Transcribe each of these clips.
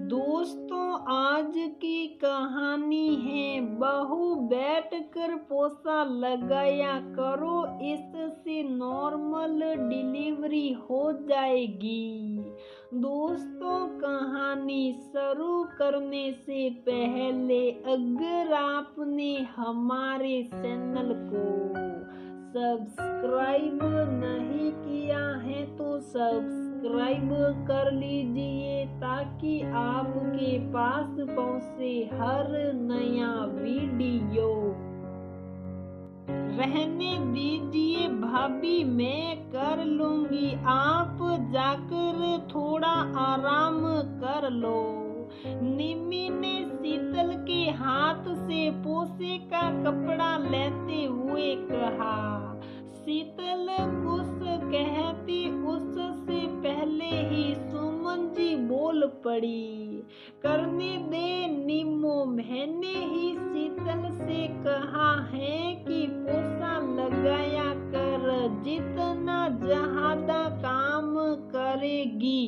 दोस्तों, आज की कहानी है बहू बैठकर पोसा लगाया करो, इससे नॉर्मल डिलीवरी हो जाएगी। दोस्तों, कहानी शुरू करने से पहले अगर आपने हमारे चैनल को सब्सक्राइब नहीं किया है तो सब्सक्राइब कर लीजिए ताकि आपके पास पहुंचे हर नया वीडियो। रहने दीजिए भाभी, मैं कर लूंगी, आप जाकर थोड़ा आराम कर लो। निम्मी ने शीतल के हाथ से पोसे का कपड़ा लेते हुए कहा। शीतल कुछ कहती उससे पहले ही सुमन जी बोल पड़ी। करने दे निम्मो, मैंने ही शीतल से कहा है कि पोसा लगाया कर, जितना ज्यादा काम करेगी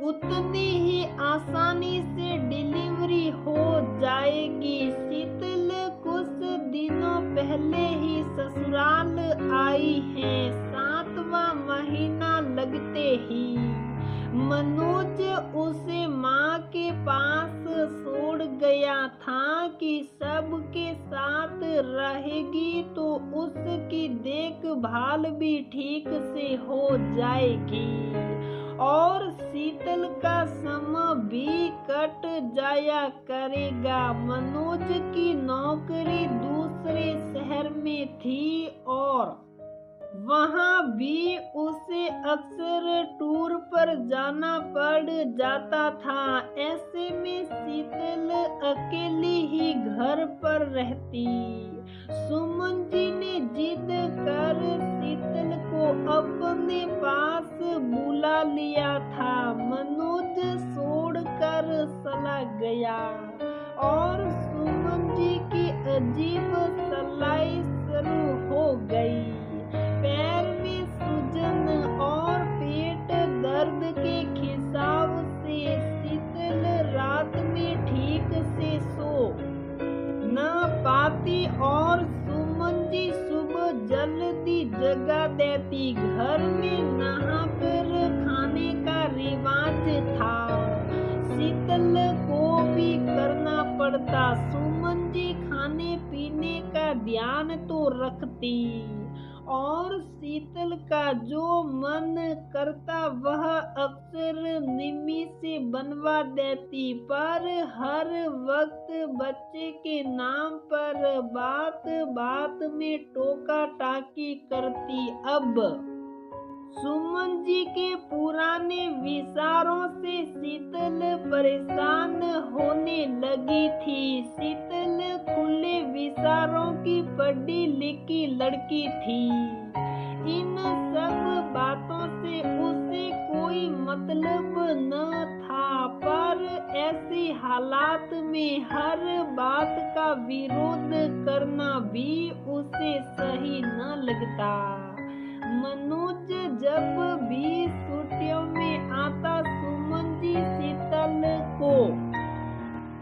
उतनी ही आसानी से डिलीवरी हो जाएगी। शीतल कुछ दिनों पहले ही ससुराल आई है। 7वां महीना लगते ही मनोज उसे माँ के पास छोड़ गया था कि सबके साथ रहेगी तो उसकी देखभाल भी ठीक से हो जाएगी और शीतल का समय भी कट जाया करेगा। मनोज की नौकरी दूसरे शहर में थी और वहाँ भी उसे अक्सर टूर पर जाना पड़ जाता था। ऐसे में शीतल अकेली ही घर पर रहती। सुमन जी ने जिद कर शीतल को अपने पास बुला लिया था। मनोज छोड़कर चला गया और सुमन जी की अजीब सलाई शुरू हो गई। पैर में सूजन और पेट दर्द के खिसाव से शीतल रात में ठीक से सो न पाती और सुमन जी सुबह जल्दी जगा देती। घर में नहाकर खाने का रिवाज था, शीतल को भी करना पड़ता। सुमन जी खाने पीने का ध्यान तो रखती और शीतल का जो मन करता वह अक्सर निम्मी से बनवा देती, पर हर वक्त बच्चे के नाम पर बात बात में टोका टाकी करती। अब सुमन जी के पुराने विचारों से शीतल परेशान होने लगी थी। शीतल खुले विचारों की पढ़ी लिखी लड़की थी। इन सब बातों से उसे कोई मतलब न था, पर ऐसे हालात में हर बात का विरोध करना भी उसे सही न लगता। मनोज जब भी छुट्टियों में आता, सुमन जी शीतल को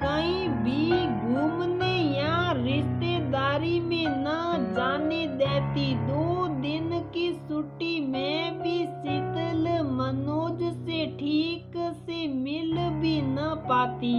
कहीं भी घूमने या रिश्तेदारी में न जाने देती। 2 दिन की छुट्टी में भी शीतल मनोज से ठीक से मिल भी न पाती।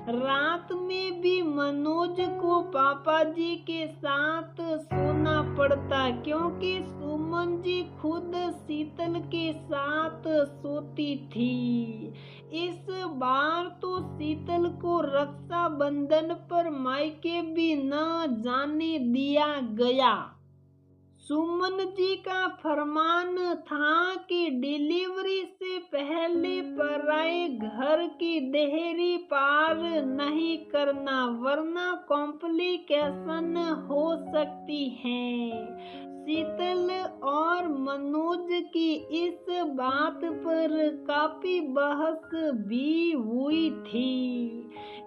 रात में भी मनोज को पापा जी के साथ सोना पड़ता क्योंकि सुमन जी खुद शीतल के साथ सोती थी। इस बार तो शीतल को रक्षाबंधन पर मायके भी न जाने दिया गया। सुमन जी का फरमान था कि डिलीवरी से पहले पराए घर की देहरी पार नहीं करना, वरना कॉम्प्लिकेशन हो सकती है। शीतल और मनोज की इस बात पर काफी बहस भी हुई थी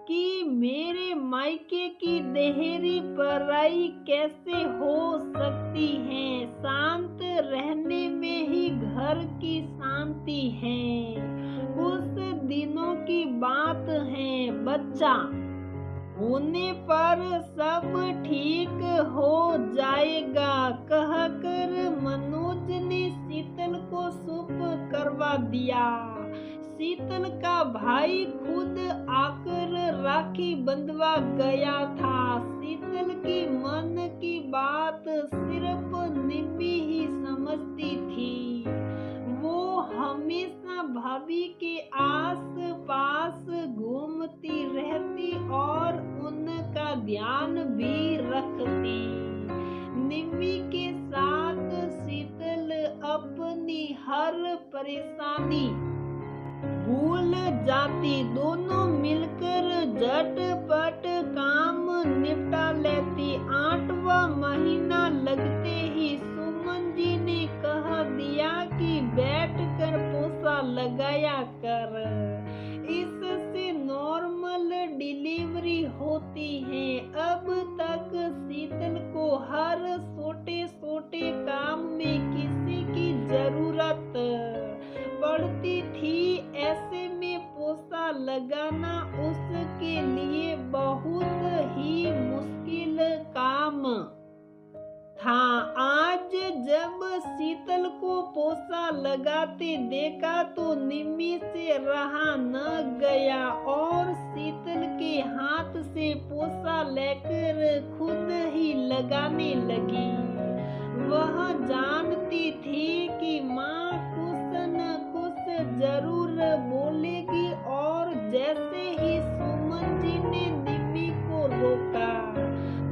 कि मेरे मायके की देहरी पराई कैसे हो सकती है। शांत रहने में ही घर की शांति है। कुछ दिनों की बात है बच्चा, होने पर सब ठीक हो जाएगा, कहकर मनोज ने शीतल को चुप करवा दिया। शीतल का भाई खुद आकर राखी बंधवा गया था। शीतल की मन की बात सिर्फ निम्मी ही समझती थी। वो हमेशा भाभी के आस पास घूमती रहती और उनका ध्यान भी रखती। निम्मी के साथ शीतल अपनी हर परेशानी भूल जाती। दोनों मिलकर झटपट काम निपटा लेती। 8वां महीना लगते ही सुमन जी ने कह दिया कि बैठकर पोछा लगाया कर, इससे नॉर्मल डिलीवरी होती है। अब तक शीतल को हर छोटे छोटे काम में किसी की जरूरत पड़ती थी। ऐसे में पोछा लगाना उसके लिए बहुत ही मुश्किल काम था। आज जब शीतल को पोछा लगाते देखा तो निम्मी से रहा न गया और शीतल के हाथ से पोछा लेकर खुद ही लगाने लगी। वह जानती थी कि माँ कुछ न कुछ जरूर बोलेगी और जैसे ही सुमन जी ने निम्मी को रोका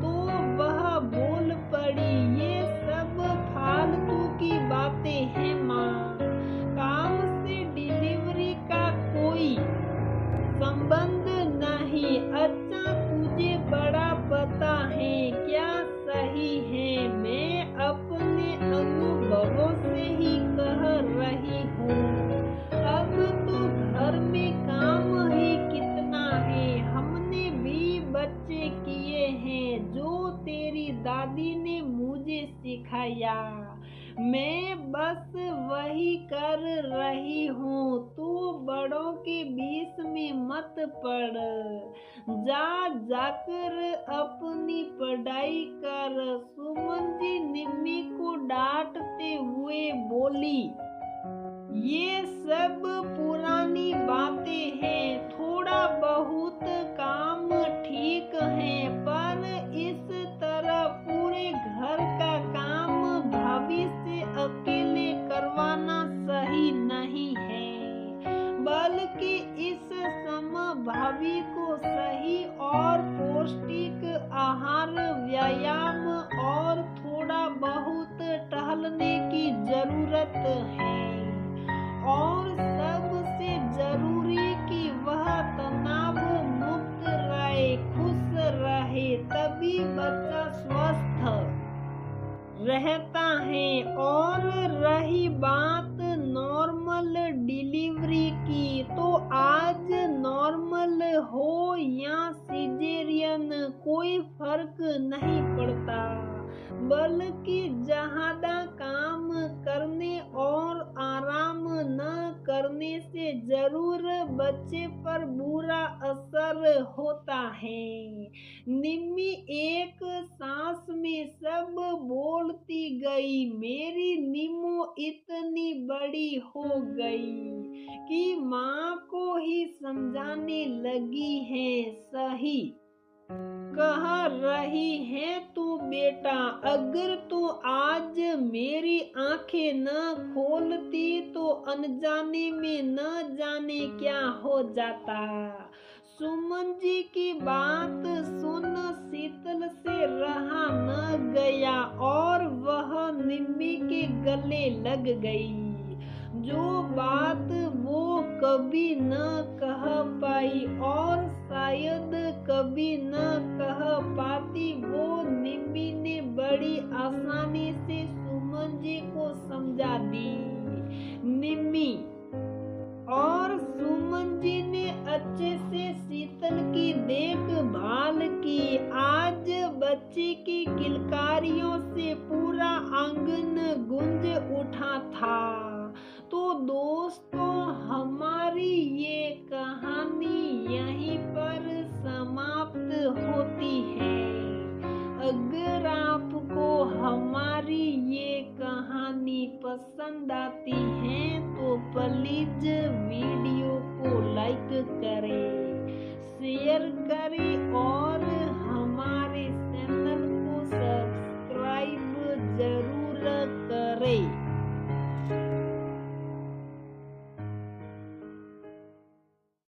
तो वह बोल पड़ी, ये सब फालतू की बातें हैं माँ, काम से डिलीवरी का कोई संबंध नहीं। अच्छा तुझे बड़ा पता है क्या सही है, मैं अपने अनुभवों से ही कह रही हूँ। अब तो घर में काम ही कितना है, हमने भी बच्चे किए हैं जो तेरी दादी ने मुझे सिखाया, मैं बस वही कर रही हूँ। तू बड़ों के बीच में मत पड़, जाकर अपनी पढ़ाई कर। सुमन जी निम्मी को डांटते हुए बोली, ये सब पुरानी बातें हैं, थोड़ा बहुत काम ठीक है, पर इस तरह पूरे घर का काम भाभी से अकेले करवाना सही नहीं है, बल्कि इस समय भाभी को सही और पौष्टिक आहार, व्यायाम और थोड़ा बहुत टहलने की जरूरत है। और सबसे जरूरी कि वह तनाव मुक्त रहे, खुश रहे, तभी बच्चा स्वस्थ रहता है। और रही बात नॉर्मल डिलीवरी की, तो आज नॉर्मल हो या सिजेरियन कोई फर्क नहीं पड़ता, बल्कि ज्यादा काम करने और आराम न करने से जरूर बच्चे पर बुरा असर होता है। निम्मी एक सांस में सब बोलती गई, मेरी निम्मो इतनी बड़ी हो गई कि माँ को ही समझाने लगी है। सही कह रही है तू बेटा, अगर तू आज मेरी आंखें न खोलती तो अनजाने में न जाने क्या हो जाता। सुमन जी की बात सुन शीतल से रहा न गया और वह निम्मी के गले लग गई। जो बात वो कभी न कह पाई और शायद कभी न कह पाती, वो निम्मी ने बड़ी आसानी से सुमन जी को समझा दी। निम्मी और सुमन जी ने अच्छे से शीतल की देखभाल की। आज बच्चे की किलकारियों से पूरा आंगन गूंज उठा था। तो दोस्तों, हमारी ये कहानी पसंद आती हैं तो प्लीज वीडियो को